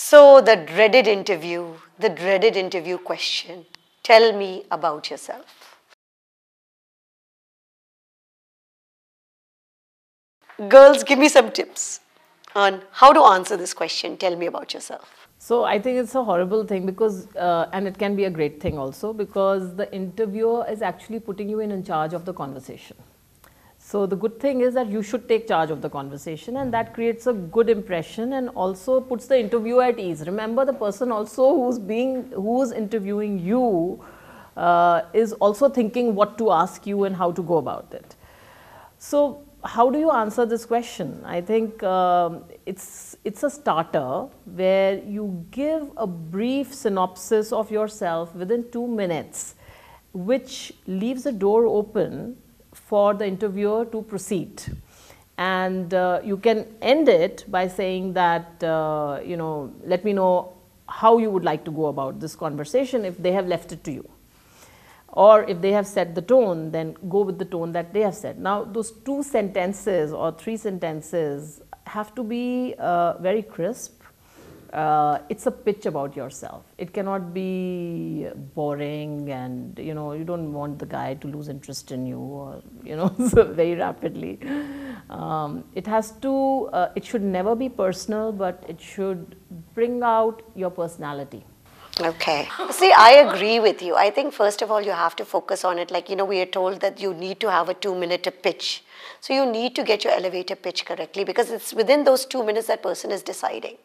So the dreaded interview question. Tell me about yourself. Girls, give me some tips on how to answer this question. Tell me about yourself. So I think it's a horrible thing because, and it can be a great thing also, because the interviewer is actually putting you in charge of the conversation. So the good thing is that you should take charge of the conversation, and that creates a good impression and also puts the interviewer at ease. Remember, the person also who's interviewing you is also thinking what to ask you and how to go about it. So how do you answer this question? I think it's a starter where you give a brief synopsis of yourself within 2 minutes, which leaves a door open for the interviewer to proceed. And you can end it by saying that, let me know how you would like to go about this conversation if they have left it to you. Or if they have set the tone, then go with the tone that they have set. Now, those 2 sentences or 3 sentences have to be very crisp. It's a pitch about yourself. It cannot be boring, and you don't want the guy to lose interest in you, or so very rapidly. It should never be personal, but it should bring out your personality. Okay. See, I agree with you. I think first of all, you have to focus on it. Like, we are told that you need to have a 2-minute pitch. So you need to get your elevator pitch correctly, because it's within those 2 minutes that person is deciding.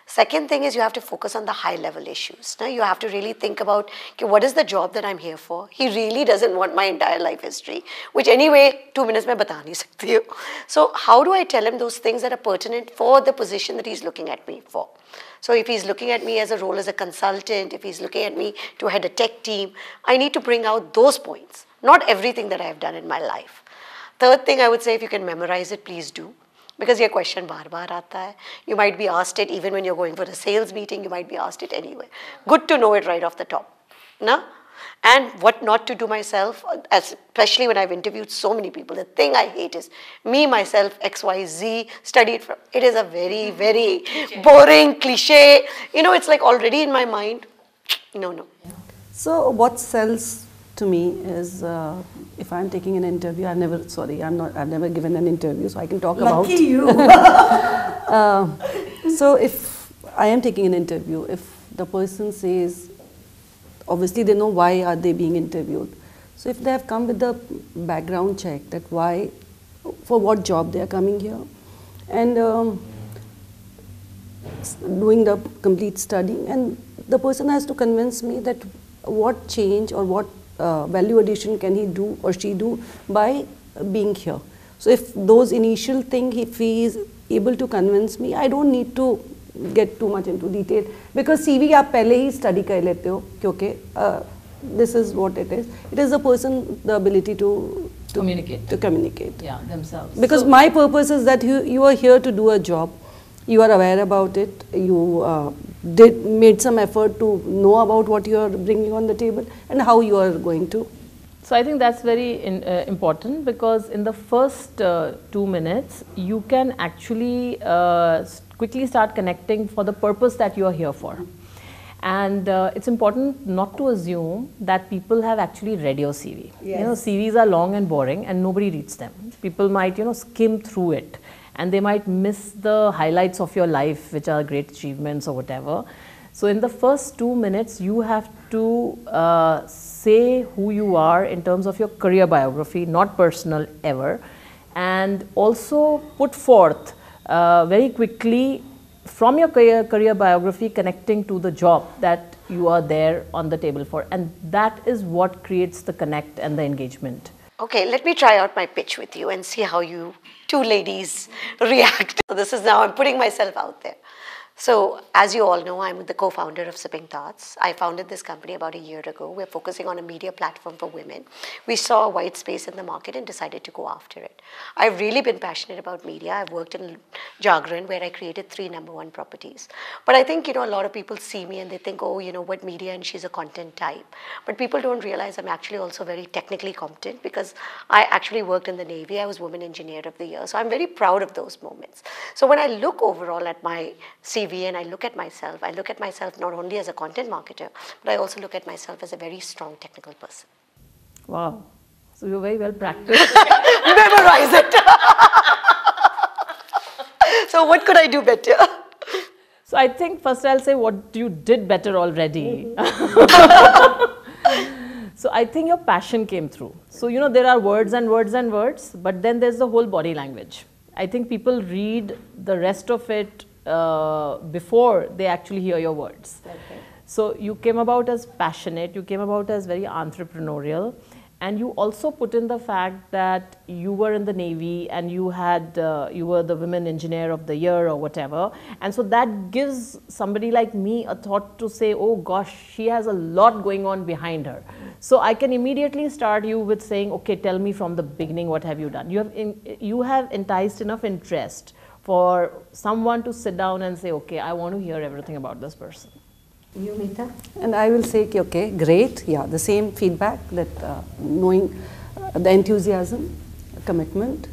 Second thing is you have to focus on the high level issues. Now you have to really think about, okay, what is the job that I'm here for? He really doesn't want my entire life history, which anyway 2 minutes mein bata nahi sakti hu. So how do I tell him those things that are pertinent for the position that he's looking at me for? So if he's looking at me as a role as a consultant, if he's looking at me to head a tech team, I need to bring out those points, not everything that I have done in my life. Third thing I would say, if you can memorize it, please do. Because your question baar aata hai. You might be asked it even when you're going for a sales meeting, you might be asked it anyway. Good to know it right off the top. Na? And what not to do myself, especially when I've interviewed so many people, the thing I hate is me, myself, XYZ, studied from. It is a very, very boring cliche. It's like already in my mind. No. So what sells to me is if I'm taking an interview, I've never given an interview, so I can talk about. Lucky you. So if I am taking an interview, if the person says, obviously they know why are they being interviewed. So if they have come with the background check that why, for what job they are coming here, and doing the complete study, and the person has to convince me that what change or what value addition can he do or she do by being here. So if those initial thing, if he is able to convince me, I don't need to get too much into detail, because CV आप पहले ही study कर लेते हो, क्योंकि this is what it is. It is the person, the ability to communicate. Yeah, themselves. Because my purpose is that you are here to do a job. You are aware about it. You made some effort to know about what you are bringing on the table and how you are going to. So I think that's very important, because in the first 2 minutes, you can actually quickly start connecting for the purpose that you are here for. And it's important not to assume that people have actually read your CV. Yes. CVs are long and boring and nobody reads them. People might, skim through it, and they might miss the highlights of your life, which are great achievements or whatever. So in the first 2 minutes, you have to say who you are in terms of your career biography, not personal ever, and also put forth very quickly from your career biography connecting to the job that you are there on the table for. And that is what creates the connect and the engagement. Okay, let me try out my pitch with you and see how you 2 ladies react. So this is now, I'm putting myself out there. So, as you all know, I'm the co-founder of Sipping Thoughts. I founded this company about a year ago. We're focusing on a media platform for women. We saw a white space in the market and decided to go after it. I've really been passionate about media. I've worked in Jagran, where I created 3 #1 properties. But I think, a lot of people see me and they think, oh, what media, and she's a content type. But people don't realize I'm actually also very technically competent, because I actually worked in the Navy. I was Women Engineer of the Year. So I'm very proud of those moments. So when I look overall at my CV, TV and I look at myself not only as a content marketer, but I also look at myself as a very strong technical person. Wow. So you're very well practiced. Memorize it. So what could I do better? So I think first I'll say what you did better already. So I think your passion came through. So you know there are words and words and words, but then there's the whole body language. I think people read the rest of it before they actually hear your words. Okay. So you came about as passionate, you came about as very entrepreneurial, and you also put in the fact that you were in the Navy and you had you were the Women Engineer of the Year or whatever, and so that gives somebody like me a thought to say, oh gosh, she has a lot going on behind her. So I can immediately start you with saying, okay, tell me from the beginning, what have you done? You have enticed enough interest for someone to sit down and say, okay, I want to hear everything about this person. You, Meeta? And I will say, okay, great. Yeah, the same feedback that knowing the enthusiasm, commitment,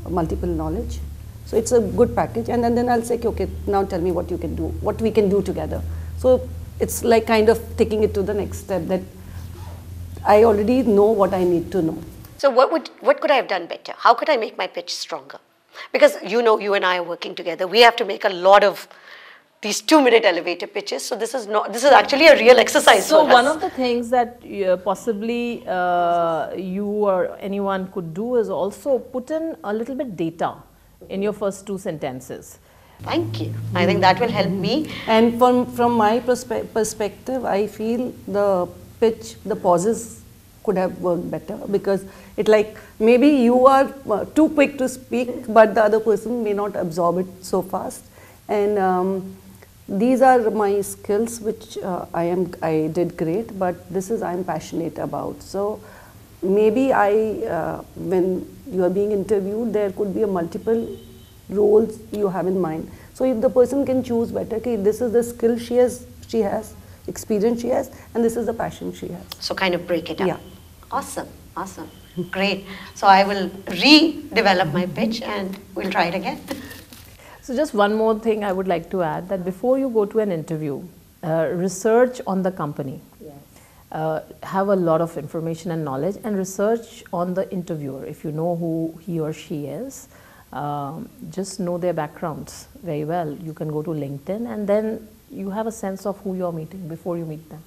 multiple knowledge. So it's a good package. And then I'll say, okay, now tell me what you can do, what we can do together. So it's like kind of taking it to the next step that I already know what I need to know. So what could I have done better? How could I make my pitch stronger? Because you know, you and I are working together. We have to make a lot of these 2-minute elevator pitches. So this is actually a real exercise. So for us. one of the things that possibly you or anyone could do is also put in a little bit data in your first 2 sentences. Thank you. I think that will help me. And from my perspective, I feel the pitch, the pauses could have worked better, because it like maybe you are too quick to speak, but the other person may not absorb it so fast. And these are my skills which I did great, but I'm passionate about. So maybe when you are being interviewed, there could be a multiple roles you have in mind. So if the person can choose better, okay, this is the skill she has, experience she has, and this is the passion she has. So kind of break it up. Yeah. Awesome. Awesome. Great. So I will redevelop my pitch and we'll try it again. So just one more thing I would like to add, that before you go to an interview, research on the company. Yes. Have a lot of information and knowledge, and research on the interviewer. If you know who he or she is, just know their backgrounds very well. You can go to LinkedIn and then you have a sense of who you're meeting before you meet them.